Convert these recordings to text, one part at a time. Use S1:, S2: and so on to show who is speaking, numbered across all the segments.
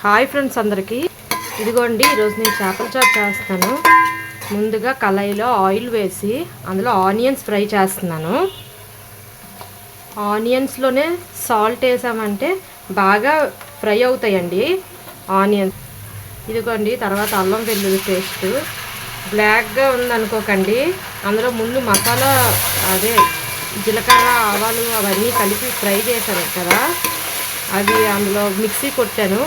S1: Hi friends అందరికీ. ఇదిగోండి ఈరోజు నేను చేపల చారు చేస్తాను. ముందుగా కళాయిలో ఆయిల్ వేసి అందులో ఆనియన్స్ ఫ్రై చేస్తున్నాను. ఆనియన్స్లోనే సాల్ట్ వేసామంటే బాగా ఫ్రై అవుతాయండి ఆనియన్స్. ఇదిగోండి తర్వాత అల్లం వెల్లుల్లి పేస్ట్. బ్లాక్గా ఉందనుకోకండి, అందులో ముందు మసాలా అదే జీలకర్ర ఆవాలు అవన్నీ కలిపి ఫ్రై చేశాను కదా, అది అందులో మిక్సీ కొట్టాను,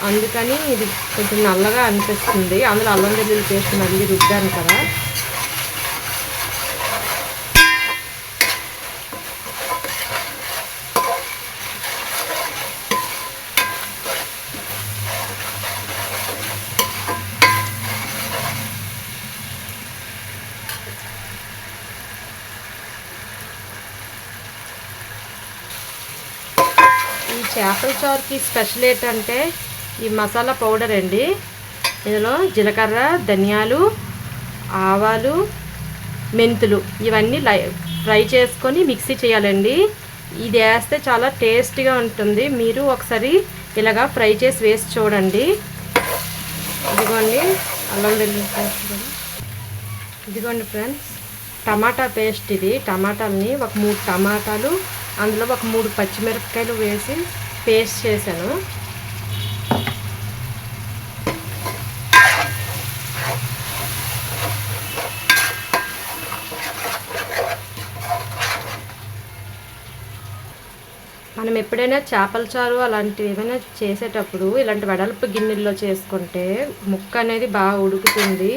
S1: అందుకని ఇది కొంచెం నల్లగా అనిపిస్తుంది. అందులో అల్లం వెల్లుల్లి పేస్ట్ మళ్ళీ రుద్దాను కదా. ఈ చేపల చారుకి స్పెషల్ ఏంటంటే ఈ మసాలా పౌడర్ అండి. ఇందులో జీలకర్ర, ధనియాలు, ఆవాలు, మెంతులు ఇవన్నీ ఫ్రై చేసుకొని మిక్సీ చేయాలండి. ఇది వేస్తే చాలా టేస్టీగా ఉంటుంది. మీరు ఒకసారి ఇలాగా ఫ్రై చేసి వేసి చూడండి. ఇదిగోండి అల్లం వెల్లుల్లి పేస్ట్. ఇదిగోండి ఫ్రెండ్స్ టమాటా పేస్ట్. ఇది టమాటాలని ఒక 3 టమాటాలు, అందులో ఒక 3 పచ్చిమిరపకాయలు వేసి పేస్ట్ చేశాను. మనం ఎప్పుడైనా చేపల చారు అలాంటివి ఏమైనా చేసేటప్పుడు ఇలాంటి వెడల్పు గిన్నెల్లో చేసుకుంటే ముక్క అనేది బాగా ఉడుకుతుంది,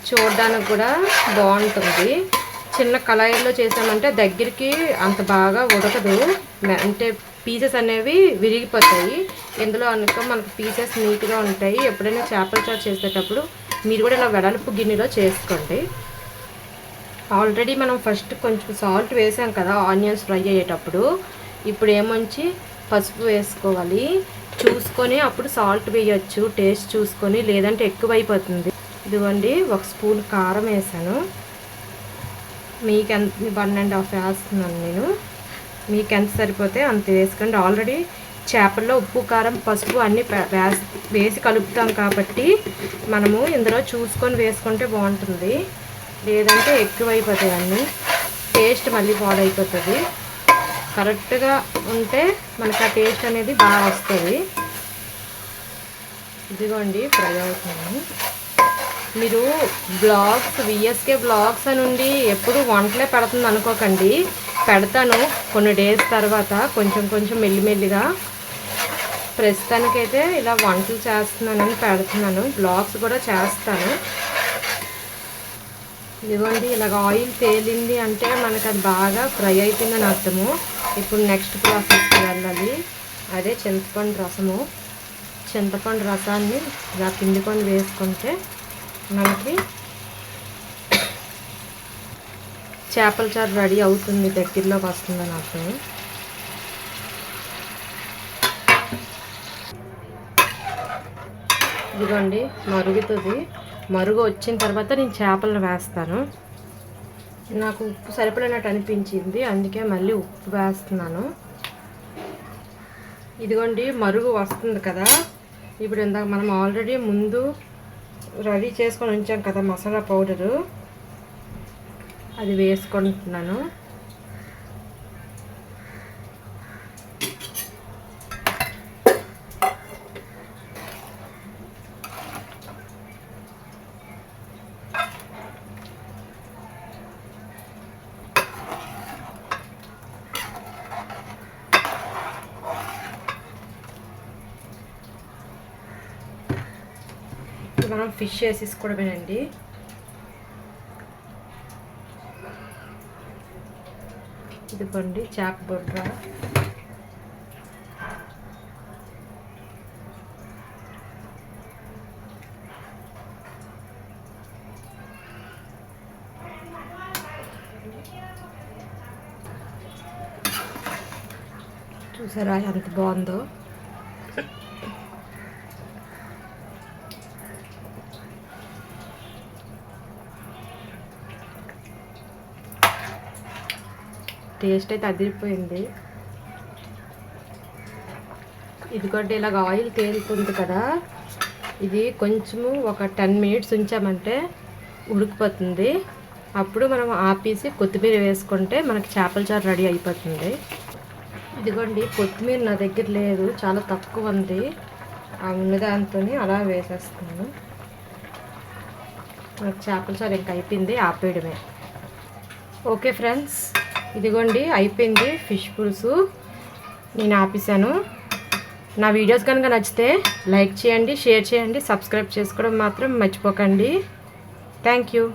S1: చూడడానికి కూడా బాగుంటుంది. చిన్న కళాయిల్లో చేసామంటే దగ్గరికి అంత బాగా ఉడకదు, అంటే పీసెస్ అనేవి విరిగిపోతాయి. ఇందులో అనుకో మనకు పీసెస్ నీట్గా ఉంటాయి. ఎప్పుడైనా చేపల చారు చేసేటప్పుడు మీరు కూడా ఇలా వెడల్పు గిన్నెలో చేసుకోండి. ఆల్రెడీ మనం ఫస్ట్ కొంచెం సాల్ట్ వేసాం కదా ఆనియన్స్ ఫ్రై అయ్యేటప్పుడు. ఇప్పుడు ఏమంచి పసుపు వేసుకోవాలి, చూసుకొని అప్పుడు సాల్ట్ వేయచ్చు, టేస్ట్ చూసుకొని, లేదంటే ఎక్కువైపోతుంది. ఇదిగోండి 1 స్పూన్ కారం వేసాను. మీకు ఎంత 1.5 వేస్తున్నాను నేను, మీకు ఎంత సరిపోతే అంత వేసుకోండి. ఆల్రెడీ చేపల్లో ఉప్పు, కారం, పసుపు అన్నీ వేసి కలుపుతాం కాబట్టి మనము ఇందులో చూసుకొని వేసుకుంటే బాగుంటుంది, లేదంటే ఎక్కువైపోతాయి అన్నీ, టేస్ట్ మళ్ళీ పాడైపోతుంది. కరెక్ట్గా ఉంటే మనకు ఆ టేస్ట్ అనేది బాగా వస్తుంది. ఇదిగోండి ఫ్రై అవుతుంది. మీరు బ్లాగ్స్ విఎస్కే బ్లాగ్స్ అని ఉండి ఎప్పుడు వంటలే పెడుతుంది అనుకోకండి. పెడతాను కొన్ని డేస్ తర్వాత కొంచెం కొంచెం మెల్లిమెల్లిగా. ప్రస్తుతానికైతే ఇలా వంటలు చేస్తున్నానని పెడుతున్నాను, బ్లాగ్స్ కూడా చేస్తాను. ఇదిగోండి ఇలాగ ఆయిల్ తేలింది అంటే మనకు అది బాగా ఫ్రై అయిపోయిందని అర్థము. ఇప్పుడు నెక్స్ట్ ప్రాసెస్కి వెళ్ళాలి, అదే చింతపండు రసము. చింతపండు రసాన్ని ఇలా పిండుకొని వేసుకుంటే మనకి చేపల చారు రెడీ అవుతుంది, దగ్గరలోకి వస్తుందని అర్థం. ఇదిగోండి మరుగుతుంది. మరుగు వచ్చిన తర్వాత నేను చేపలను వేస్తాను. నాకు ఉప్పు సరిపడినట్టు అనిపించింది, అందుకే మళ్ళీ ఉప్పు వేస్తున్నాను. ఇదిగోండి మరుగు వస్తుంది కదా. ఇప్పుడు ఇందాక మనం ఆల్రెడీ ముందు రెడీ చేసుకొని ఉంచాం కదా మసాలా పౌడరు, అది వేసుకుంటున్నాను. మనం ఫిష్ వేసేసుకోవడమేనండి. ఇదిగోండి చేప బొడ్ర. చూసారా ఎంత బాగుందో. టేస్ట్ అయితే అదిరిపోయింది. ఇదిగోండి ఇలాగ ఆయిల్ తేలుతుంది కదా, ఇది కొంచెము ఒక 10 మినిట్స్ ఉంచామంటే ఉడికిపోతుంది. అప్పుడు మనం ఆపేసి కొత్తిమీర వేసుకుంటే మనకి చేపల చారు రెడీ అయిపోతుంది. ఇదిగోండి కొత్తిమీర నా దగ్గర లేదు, చాలా తక్కువ ఉంది. ఆ ఉన్నదాంతో అలా వేసేస్తాను. మనకు చేపల చారు ఇంకా అయిపోయింది, ఆపేయడమే. ఓకే ఫ్రెండ్స్, ఇదిగోండి అయిపోయింది ఫిష్ పులుసు. నేను ఆపేసాను. నా వీడియోస్ కనుక నచ్చితే లైక్ చేయండి, షేర్ చేయండి, సబ్స్క్రైబ్ చేసుకోవడం మాత్రం మర్చిపోకండి. Thank you.